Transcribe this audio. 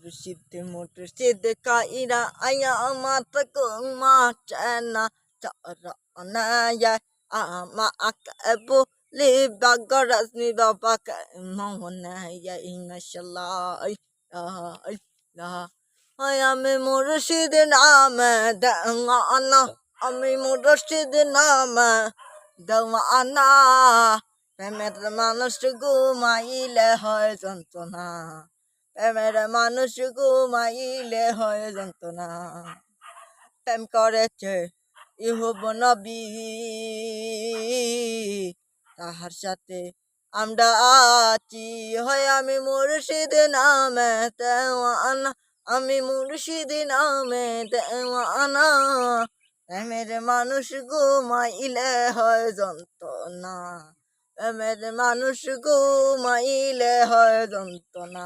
মুর্শিদ কাইরা আয়া মাত কুমা চানা চারনায়া আমা আকবু লি বাগরাসনি বাবা মোহনায়া ইনশাল্লাহ ইলাহা হয় আমি মুর্শিদ নাম দেওয়ানা আমি মুর্শিদ নাম দেওয়ানা প্রেমের মানুষ ঘুমাইলে হয় যন্ত্রণা প্রেমের মানুষ ঘুমাইলে হয় যন্ত্রণা প্রেম করেছে ইহুব নবী তাহার সাথে আমরা আছি হয় আমি মুর্শিদ নামে দেওয়ানা আমি মুর্শিদ নামে দেওয়ানা প্রেমের মানুষ ঘুমাইলে হয় যন্ত্রণা প্রেমের মানুষ ঘুমাইলে হয় যন্ত্রণা।